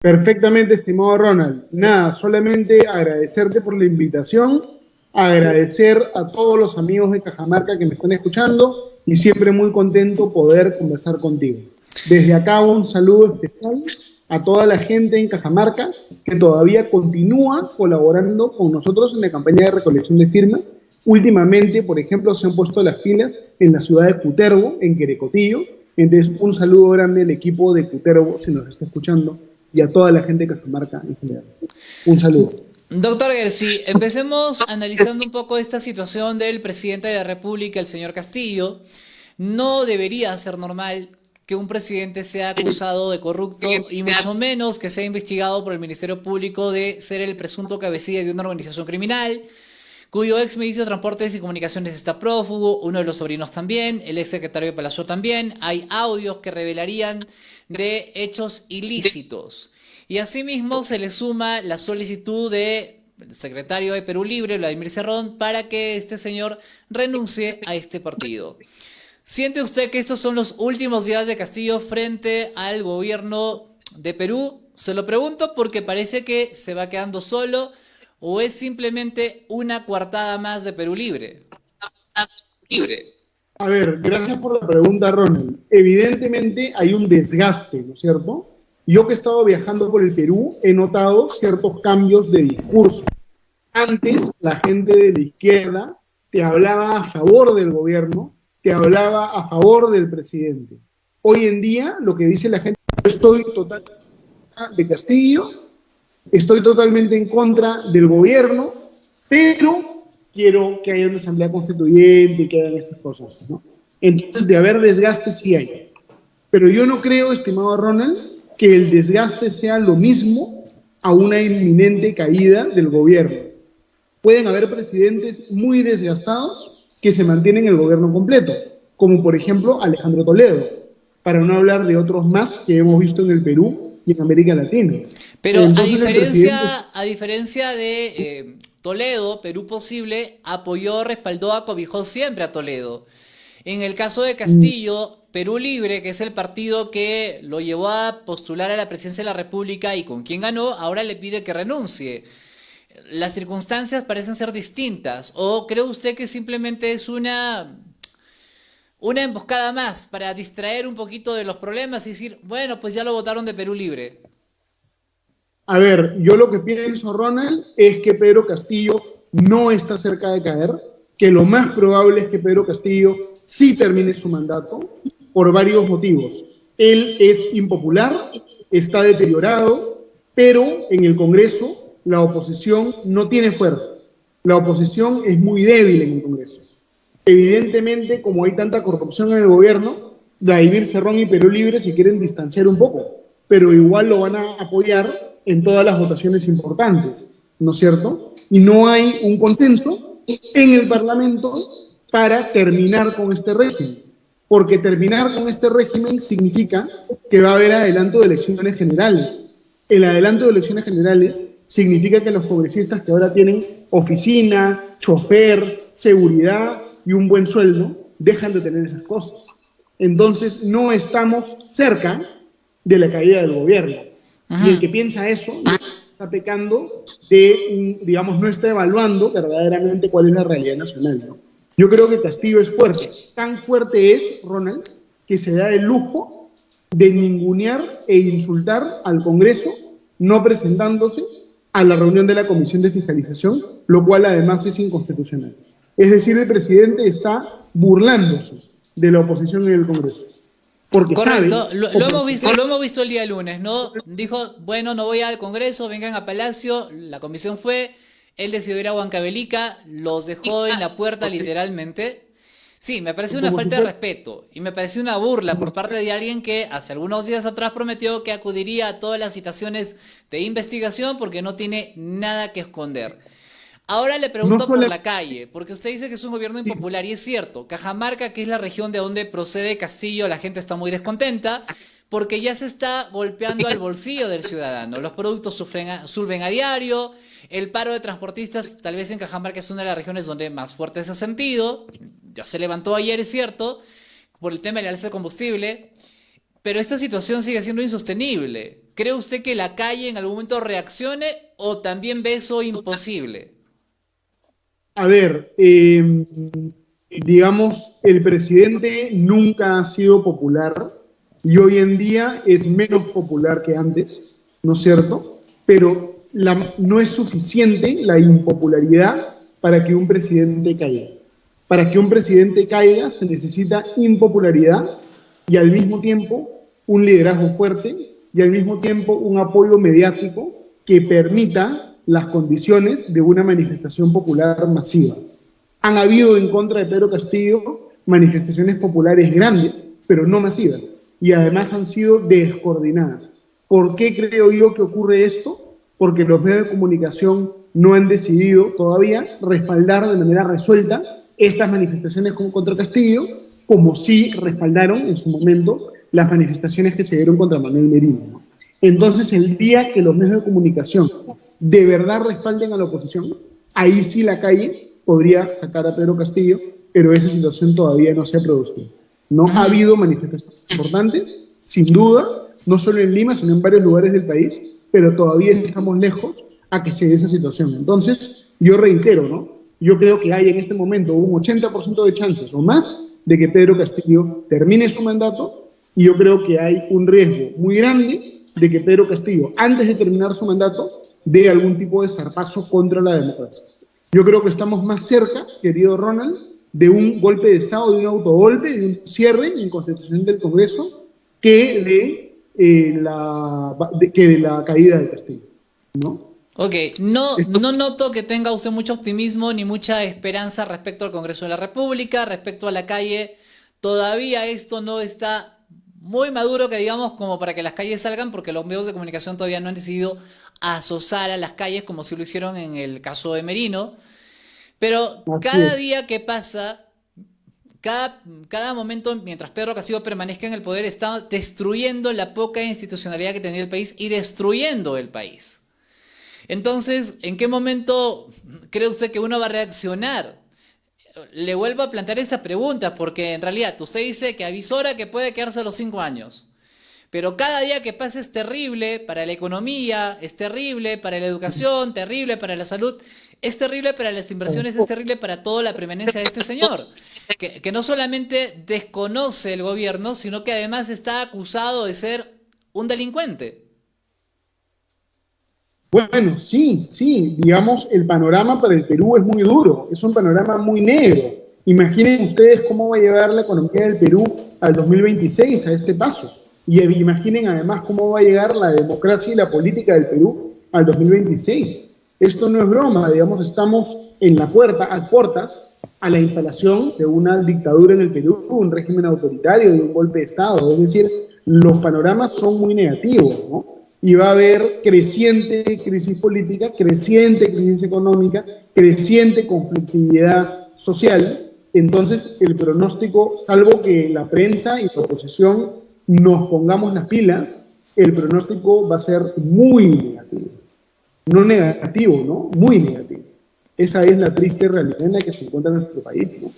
Perfectamente, estimado Ronald. Nada, solamente agradecerte por la invitación, agradecer a todos los amigos de Cajamarca que me están escuchando y siempre muy contento poder conversar contigo. Desde acá un saludo especial a toda la gente en Cajamarca que todavía continúa colaborando con nosotros en la campaña de recolección de firmas. Últimamente, por ejemplo, se han puesto las pilas en la ciudad de Cutervo, en Querecotillo. Entonces, un saludo grande al equipo de Cutervo, si nos está escuchando, y a toda la gente de Cajamarca en general. Un saludo. Doctor Gersi, empecemos analizando un poco esta situación del presidente de la República, el señor Castillo. No debería ser normal que un presidente sea acusado de corrupto y mucho menos que sea investigado por el Ministerio Público de ser el presunto cabecilla de una organización criminal, cuyo ex ministro de Transportes y Comunicaciones está prófugo, uno de los sobrinos también, el ex secretario de Palacio también. Hay audios que revelarían de hechos ilícitos. Y asimismo se le suma la solicitud del secretario de Perú Libre, Vladimir Cerrón, para que este señor renuncie a este partido. ¿Siente usted que estos son los últimos días de Castillo frente al gobierno de Perú? Se lo pregunto porque parece que se va quedando solo o es simplemente una coartada más de Perú Libre. A ver, gracias por la pregunta, Ronald. Evidentemente hay un desgaste, ¿no es cierto? Yo que he estado viajando por el Perú he notado ciertos cambios de discurso. Antes la gente de la izquierda te hablaba a favor del gobierno, te hablaba a favor del presidente. Hoy en día lo que dice la gente, yo estoy totalmente de Castillo, estoy totalmente en contra del gobierno, pero quiero que haya una asamblea constituyente y que hagan estas cosas, ¿no? Entonces, de haber desgaste sí hay. Pero yo no creo, estimado Ronald, que el desgaste sea lo mismo a una inminente caída del gobierno. Pueden haber presidentes muy desgastados que se mantienen en el gobierno completo, como por ejemplo Alejandro Toledo, para no hablar de otros más que hemos visto en el Perú y en América Latina. Pero Entonces el presidente, a diferencia de Toledo, Perú Posible apoyó, respaldó, acobijó siempre a Toledo. En el caso de Castillo, Perú Libre, que es el partido que lo llevó a postular a la presidencia de la República y con quien ganó, ahora le pide que renuncie. Las circunstancias parecen ser distintas. ¿O cree usted que simplemente es una emboscada más para distraer un poquito de los problemas y decir, bueno, pues ya lo votaron de Perú Libre? a ver, yo lo que pienso, Ronald, es que Pedro Castillo no está cerca de caer, que lo más probable es que Pedro Castillo sí termine su mandato por varios motivos. Él es impopular, está deteriorado, pero en el Congreso la oposición no tiene fuerza. La oposición es muy débil en el Congreso. Evidentemente, como hay tanta corrupción en el gobierno, Vladimir Cerrón y Perú Libre se quieren distanciar un poco, pero igual lo van a apoyar en todas las votaciones importantes, ¿no es cierto? Y no hay un consenso en el Parlamento para terminar con este régimen, porque terminar con este régimen significa que va a haber adelanto de elecciones generales. El adelanto de elecciones generales significa que los congresistas que ahora tienen oficina, chofer, seguridad y un buen sueldo, dejan de tener esas cosas. Entonces no estamos cerca de la caída del gobierno. Y el Ajá. que piensa eso está pecando de, digamos, no está evaluando verdaderamente cuál es la realidad nacional, ¿no? Yo creo que Castillo es fuerte. Tan fuerte es, Ronald, que se da el lujo de ningunear e insultar al Congreso no presentándose a la reunión de la Comisión de Fiscalización, lo cual además es inconstitucional. Es decir, el presidente está burlándose de la oposición en el Congreso, porque sabe, Correcto, lo hemos visto el día lunes, ¿no? Dijo, bueno, no voy al Congreso, vengan a Palacio, la comisión fue, él decidió ir a Huancavelica, los dejó en la puerta literalmente. Sí, me pareció una como si falta de fuera, respeto y me pareció una burla por parte de alguien que hace algunos días atrás prometió que acudiría a todas las citaciones de investigación porque no tiene nada que esconder. Ahora le no pregunto por solo, la calle, porque usted dice que es un gobierno sí, impopular y es cierto. Cajamarca, que es la región de donde procede Castillo, la gente está muy descontenta porque ya se está golpeando al bolsillo del ciudadano. Los productos suben a diario, el paro de transportistas tal vez en Cajamarca es una de las regiones donde más fuerte se ha sentido. Ya se levantó ayer, es cierto, por el tema del alza de combustible. Pero esta situación sigue siendo insostenible. ¿Cree usted que la calle en algún momento reaccione o también ve eso imposible? A ver, digamos, el presidente nunca ha sido popular y hoy en día es menos popular que antes, ¿no es cierto? Pero no es suficiente la impopularidad para que un presidente caiga. Para que un presidente caiga se necesita impopularidad y al mismo tiempo un liderazgo fuerte y al mismo tiempo un apoyo mediático que permita las condiciones de una manifestación popular masiva. Han habido en contra de Pedro Castillo manifestaciones populares grandes, pero no masivas, y además han sido descoordinadas. ¿Por qué creo yo que ocurre esto? Porque los medios de comunicación no han decidido todavía respaldar de manera resuelta estas manifestaciones contra Castillo, como sí respaldaron en su momento las manifestaciones que se dieron contra Manuel Merino, ¿no? Entonces, el día que los medios de comunicación de verdad respalden a la oposición, ahí sí la calle podría sacar a Pedro Castillo, pero esa situación todavía no se ha producido. No ha habido manifestaciones importantes, sin duda, no solo en Lima, sino en varios lugares del país, pero todavía estamos lejos a que se dé esa situación. Entonces, yo reitero, ¿no? Yo creo que hay en este momento un 80% de chances o más de que Pedro Castillo termine su mandato, y yo creo que hay un riesgo muy grande de que Pedro Castillo, antes de terminar su mandato, dé algún tipo de zarpazo contra la democracia. Yo creo que estamos más cerca, querido Ronald, de un golpe de Estado, de un autogolpe, de un cierre inconstitucional del Congreso, que de la caída de Castillo, ¿no? Ok, no noto que tenga usted mucho optimismo ni mucha esperanza respecto al Congreso de la República, respecto a la calle. Todavía esto no está muy maduro, que digamos, como para que las calles salgan, porque los medios de comunicación todavía no han decidido asosar a las calles como si lo hicieron en el caso de Merino. Pero cada día que pasa, cada momento mientras Pedro Castillo permanezca en el poder, está destruyendo la poca institucionalidad que tenía el país y destruyendo el país. Entonces, ¿en qué momento cree usted que uno va a reaccionar? Le vuelvo a plantear esta pregunta porque en realidad usted dice que avisora que puede quedarse a los 5 años. Pero cada día que pasa es terrible para la economía, es terrible para la educación, terrible para la salud, es terrible para las inversiones, es terrible para toda la preeminencia de este señor, que no solamente desconoce el gobierno, sino que además está acusado de ser un delincuente. Bueno, sí, digamos, el panorama para el Perú es muy duro, es un panorama muy negro. Imaginen ustedes cómo va a llevar la economía del Perú al 2026, a este paso. Y imaginen además cómo va a llegar la democracia y la política del Perú al 2026. Esto no es broma, digamos, estamos en la puertas a la instalación de una dictadura en el Perú, un régimen autoritario, de un golpe de Estado. Es decir, los panoramas son muy negativos, ¿no? Y va a haber creciente crisis política, creciente crisis económica, creciente conflictividad social. Entonces, el pronóstico, salvo que la prensa y la oposición nos pongamos las pilas, el pronóstico va a ser muy negativo. No negativo, ¿no? Muy negativo. Esa es la triste realidad en la que se encuentra nuestro país, ¿no?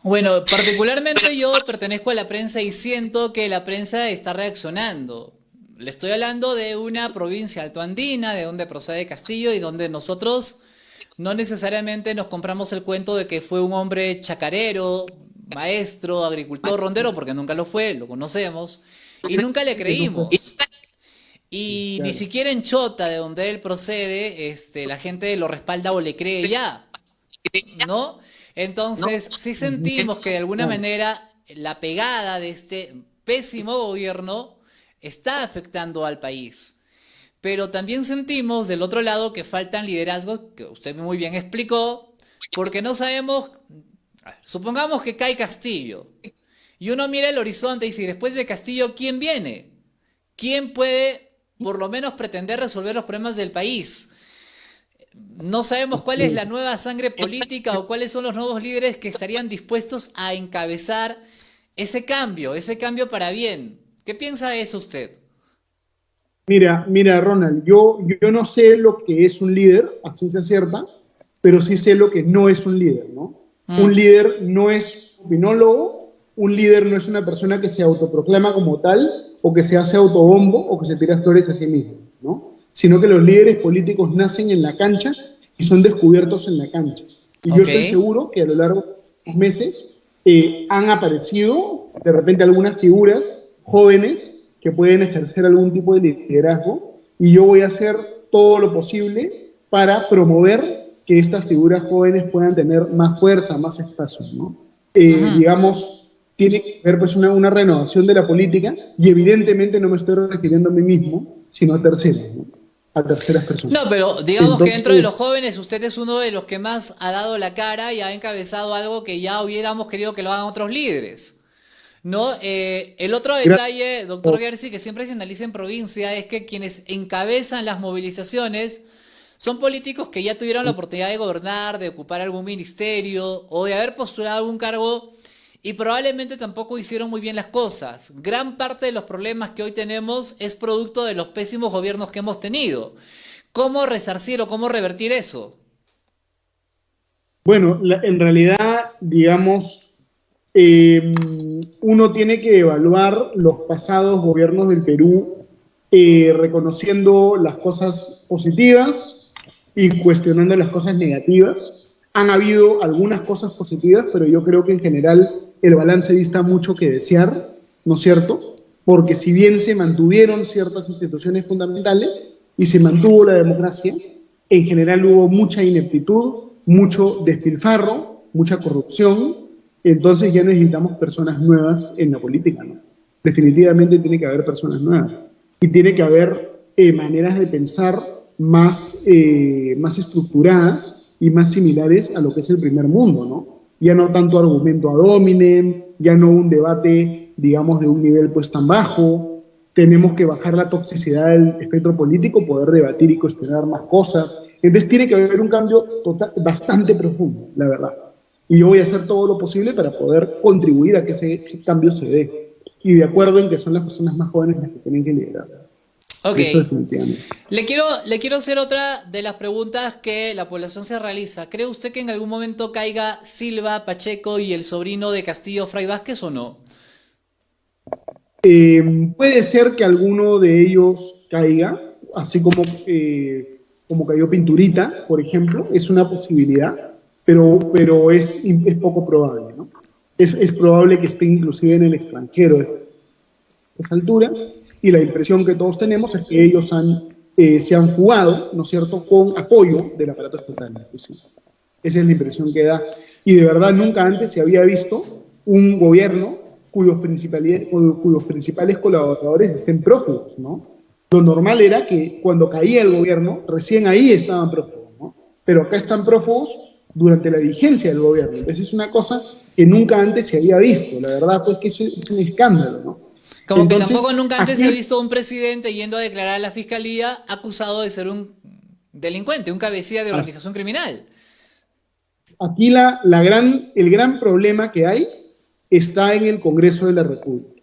Bueno, particularmente yo pertenezco a la prensa y siento que la prensa está reaccionando. Le estoy hablando de una provincia altoandina, de donde procede Castillo y donde nosotros no necesariamente nos compramos el cuento de que fue un hombre chacarero, maestro, agricultor, rondero, porque nunca lo fue, lo conocemos, y nunca le creímos. Y ni siquiera en Chota, de donde él procede, la gente lo respalda o le cree ya, ¿no? Entonces, sí sentimos que de alguna manera la pegada de este pésimo gobierno está afectando al país. Pero también sentimos del otro lado que faltan liderazgos, que usted muy bien explicó, porque no sabemos, supongamos que cae Castillo, y uno mira el horizonte y dice, después de Castillo, ¿quién viene? ¿Quién puede por lo menos pretender resolver los problemas del país? No sabemos cuál es la nueva sangre política o cuáles son los nuevos líderes que estarían dispuestos a encabezar ese cambio para bien. ¿Qué piensa de eso usted? Mira, Ronald, yo no sé lo que es un líder, a ciencia cierta, pero sí sé lo que no es un líder, ¿no? Un líder no es opinólogo, un líder no es una persona que se autoproclama como tal, o que se hace autobombo, o que se tira flores a sí mismo, ¿no? Sino que los líderes políticos nacen en la cancha y son descubiertos en la cancha. Y yo Ok. estoy seguro que a lo largo de estos meses han aparecido de repente algunas figuras jóvenes que pueden ejercer algún tipo de liderazgo, y yo voy a hacer todo lo posible para promover que estas figuras jóvenes puedan tener más fuerza, más espacio, ¿no? Ujú. Digamos, tiene que haber pues una renovación de la política, y evidentemente no me estoy refiriendo a mí mismo, sino a terceros, ¿no? A terceras No, personas. pero digamos que dentro de los Entonces, jóvenes usted es uno de los que más ha dado la cara y ha encabezado algo que ya hubiéramos querido que lo hagan otros líderes. ¿No? El otro detalle, doctor gracias. Gersi, que siempre se analiza en provincia, es que quienes encabezan las movilizaciones son políticos que ya tuvieron la oportunidad de gobernar, de ocupar algún ministerio o de haber postulado algún cargo y probablemente tampoco hicieron muy bien las cosas. Gran parte de los problemas que hoy tenemos es producto de los pésimos gobiernos que hemos tenido. ¿Cómo resarcir o cómo revertir eso? Bueno, en realidad, digamos, uno tiene que evaluar los pasados gobiernos del Perú, reconociendo las cosas positivas y cuestionando las cosas negativas. Han habido algunas cosas positivas, pero yo creo que en general el balance dista mucho que desear, ¿no es cierto? Porque si bien se mantuvieron ciertas instituciones fundamentales y se mantuvo la democracia, en general hubo mucha ineptitud, mucho despilfarro, mucha corrupción. Entonces ya necesitamos personas nuevas en la política, ¿no? Definitivamente tiene que haber personas nuevas. Y tiene que haber maneras de pensar más estructuradas y más similares a lo que es el primer mundo, ¿no? Ya no tanto argumento ad hominem, ya no un debate, digamos, de un nivel pues tan bajo. Tenemos que bajar la toxicidad del espectro político, poder debatir y cuestionar más cosas. Entonces tiene que haber un cambio bastante profundo, la verdad. Y yo voy a hacer todo lo posible para poder contribuir a que ese cambio se dé. Y de acuerdo en que son las personas más jóvenes las que tienen que liderar. Ok, Eso definitivamente. le quiero hacer otra de las preguntas que la población se realiza. ¿Cree usted que en algún momento caiga Silva, Pacheco y el sobrino de Castillo, Fray Vázquez o no? Puede ser que alguno de ellos caiga, así como cayó Pinturita, por ejemplo, es una posibilidad, pero es poco probable, ¿no? Es probable que esté inclusive en el extranjero a estas alturas, y la impresión que todos tenemos es que ellos se han jugado, ¿no es cierto?, con apoyo del aparato estatal, inclusive. Esa es la impresión que da. Y de verdad nunca antes se había visto un gobierno cuyos principales colaboradores estén prófugos, ¿no? Lo normal era que cuando caía el gobierno, recién ahí estaban prófugos, ¿no? Pero acá están prófugos durante la vigencia del gobierno. Entonces es una cosa que nunca antes se había visto. La verdad, pues que eso es un escándalo, ¿no? Como que tampoco Entonces, nunca antes se ha aquí visto un presidente yendo a declarar a la fiscalía acusado de ser un delincuente, un cabecilla de organización criminal. Aquí el gran problema que hay está en el Congreso de la República.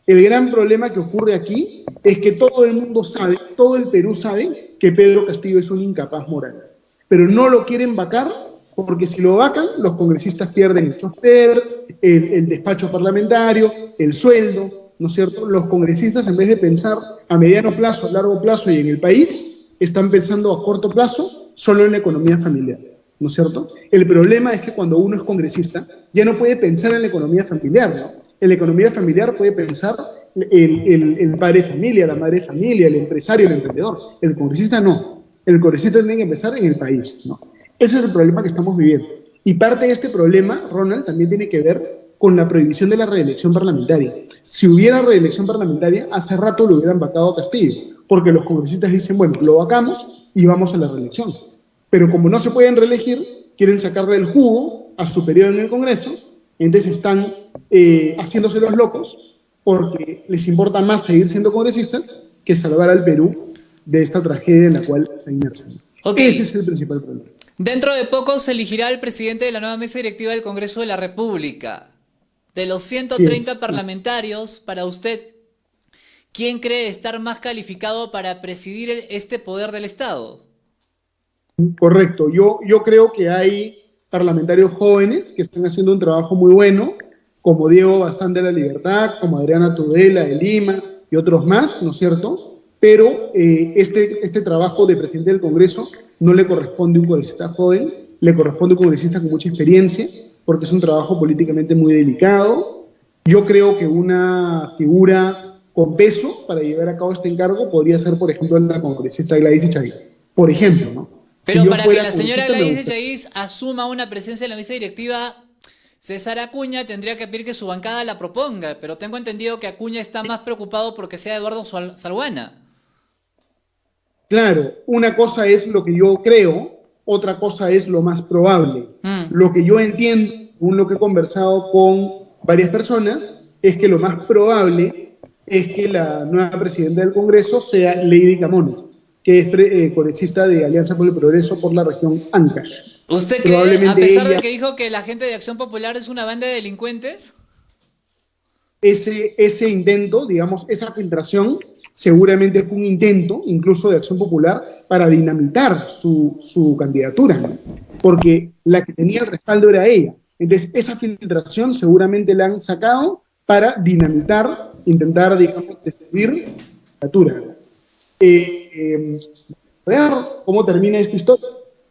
El gran problema que ocurre aquí es que todo el mundo sabe, todo el Perú sabe que Pedro Castillo es un incapaz moral, pero no lo quieren vacar porque si lo vacan, los congresistas pierden el chofer, el despacho parlamentario, el sueldo, ¿no es cierto? Los congresistas, en vez de pensar a mediano plazo, a largo plazo y en el país, están pensando a corto plazo solo en la economía familiar, ¿no es cierto? El problema es que cuando uno es congresista, ya no puede pensar en la economía familiar, ¿no? En la economía familiar puede pensar el padre de familia, la madre de familia, el empresario, el emprendedor. El congresista no. El congresista tiene que empezar en el país, ¿no? Ese es el problema que estamos viviendo. Y parte de este problema, Ronald, también tiene que ver con la prohibición de la reelección parlamentaria. Si hubiera reelección parlamentaria, hace rato lo hubieran vacado a Castillo, porque los congresistas dicen, bueno, lo vacamos y vamos a la reelección. Pero como no se pueden reelegir, quieren sacarle el jugo a su periodo en el Congreso, entonces están haciéndose los locos porque les importa más seguir siendo congresistas que salvar al Perú de esta tragedia en la cual está inmersa. Ok, Ese es el principal problema. dentro de poco se elegirá el presidente de la nueva mesa directiva del Congreso de la República. De los Así 130 es. parlamentarios, para usted, ¿quién cree estar más calificado para presidir este poder del Estado? Correcto. Yo creo que hay parlamentarios jóvenes que están haciendo un trabajo muy bueno. como Diego Bazán de La Libertad, como Adriana Tudela de Lima y otros más, ¿no es cierto? Pero este trabajo de presidente del Congreso no le corresponde a un congresista joven, le corresponde a un congresista con mucha experiencia, porque es un trabajo políticamente muy delicado. Yo creo que una figura con peso para llevar a cabo este encargo podría ser, por ejemplo, la congresista Gladys Echaíz. Por ejemplo, ¿no? Si Pero yo para que fuera la señora congresista, me Gladys gustaría. Echaíz asuma una presencia en la mesa directiva, César Acuña tendría que pedir que su bancada la proponga, pero tengo entendido que Acuña está más preocupado porque sea Eduardo Salguana. Claro, una cosa es lo que yo creo, otra cosa es lo más probable. Mm. Lo que yo entiendo, según lo que he conversado con varias personas, es que lo más probable es que la nueva presidenta del Congreso sea Lady Camones, que es congresista de Alianza por el Progreso por la región Ancash. ¿Usted cree, a Probablemente pesar de ella, que dijo que la gente de Acción Popular es una banda de delincuentes? ese intento, digamos, esa filtración, seguramente fue un intento, incluso de Acción Popular, para dinamitar su candidatura, ¿no? Porque la que tenía el respaldo era ella. Entonces, esa filtración seguramente la han sacado para dinamitar, intentar, digamos, destruir la candidatura. Ver cómo termina esta historia.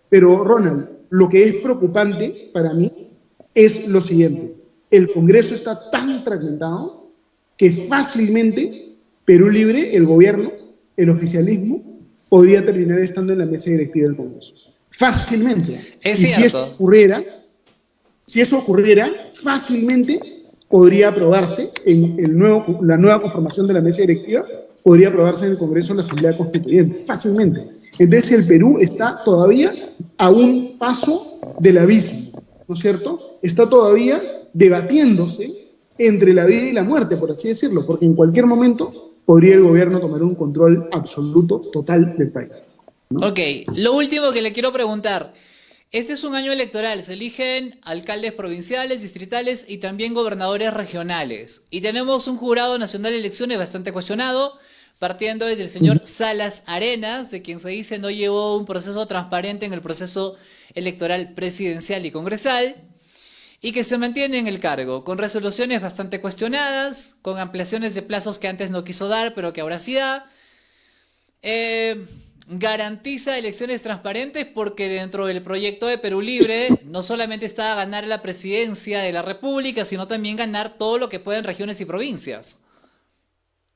Pero, Ronald, lo que es preocupante para mí es lo siguiente. El Congreso está tan fragmentado que fácilmente Perú Libre, el gobierno, el oficialismo, podría terminar estando en la mesa directiva del Congreso. Fácilmente. Es Y cierto. si eso ocurriera, fácilmente podría aprobarse en la nueva conformación de la mesa directiva, podría aprobarse en el Congreso en la Asamblea Constituyente, fácilmente. Entonces el Perú está todavía a un paso del abismo, ¿no es cierto? Está todavía debatiéndose entre la vida y la muerte, por así decirlo, porque en cualquier momento podría el gobierno tomar un control absoluto, total del país, ¿no? Ok, lo último que le quiero preguntar. Este es un año electoral, se eligen alcaldes provinciales, distritales y también gobernadores regionales. Y tenemos un jurado nacional de elecciones bastante cuestionado, partiendo desde el señor Salas Arenas, de quien se dice no llevó un proceso transparente en el proceso electoral presidencial y congresal, y que se mantiene en el cargo, con resoluciones bastante cuestionadas, con ampliaciones de plazos que antes no quiso dar, pero que ahora sí da. Garantiza elecciones transparentes porque dentro del proyecto de Perú Libre no solamente está ganar la presidencia de la República, sino también ganar todo lo que pueden regiones y provincias.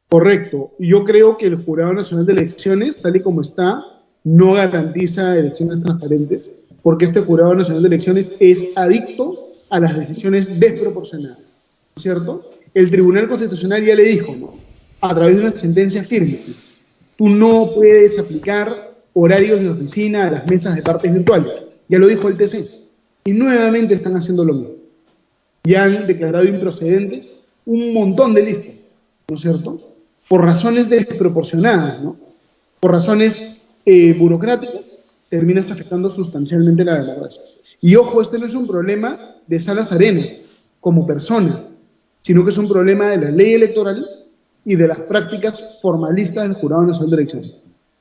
Correcto. Yo creo que el Jurado Nacional de Elecciones, tal y como está, no garantiza elecciones transparentes, porque este Jurado Nacional de Elecciones es adicto a las decisiones desproporcionadas, ¿no es cierto? El Tribunal Constitucional ya le dijo, ¿no? A través de una sentencia firme, tú no puedes aplicar horarios de oficina a las mesas de partes virtuales. Ya lo dijo el TC. Y nuevamente están haciendo lo mismo. Ya han declarado improcedentes un montón de listas, ¿no es cierto? Por razones desproporcionadas, ¿no? Por razones burocráticas, terminas afectando sustancialmente la democracia. Y ojo, este no es un problema de Salas Arenas como persona, sino que es un problema de la ley electoral y de las prácticas formalistas del Jurado Nacional de Elecciones.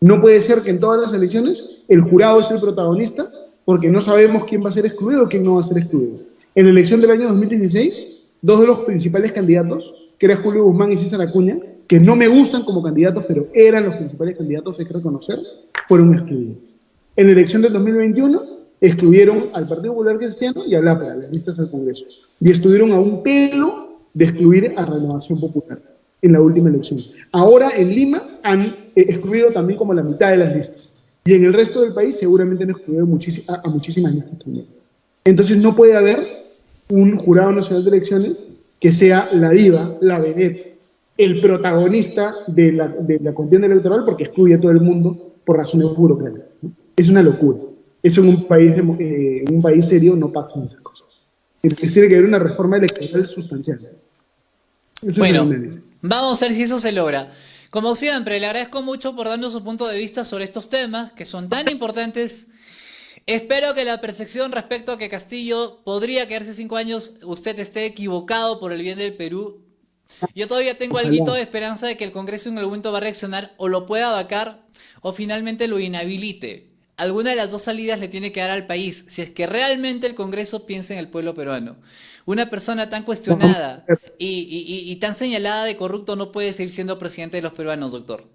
No puede ser que en todas las elecciones el jurado es el protagonista porque no sabemos quién va a ser excluido o quién no va a ser excluido. En la elección del año 2016, dos de los principales candidatos, que era Julio Guzmán y César Acuña, que no me gustan como candidatos, pero eran los principales candidatos, hay que reconocer, fueron excluidos. En la elección del 2021, excluyeron al Partido Popular Cristiano y al APRA, las listas al Congreso, y estuvieron a un pelo de excluir a Renovación Popular en la última elección. Ahora en Lima han excluido también como la mitad de las listas. Y en el resto del país seguramente han excluido a muchísimas listas también. Entonces no puede haber un Jurado Nacional de Elecciones que sea la diva, la vedette, el protagonista de la contienda electoral porque excluye a todo el mundo por razones burocráticas, ¿no? Es una locura. Eso en un país serio no pasa esas cosas. Entonces tiene que haber una reforma electoral sustancial. Eso Bueno, es vamos a ver si eso se logra. Como siempre, le agradezco mucho por darnos su punto de vista sobre estos temas que son tan importantes. Espero que la percepción respecto a que Castillo podría quedarse 5 años, usted esté equivocado por el bien del Perú. Yo todavía tengo Ojalá. algo de esperanza de que el Congreso en algún momento va a reaccionar o lo pueda vacar o finalmente lo inhabilite. alguna de las dos salidas le tiene que dar al país, si es que realmente el Congreso piensa en el pueblo peruano. Una persona tan cuestionada y tan señalada de corrupto no puede seguir siendo presidente de los peruanos, doctor.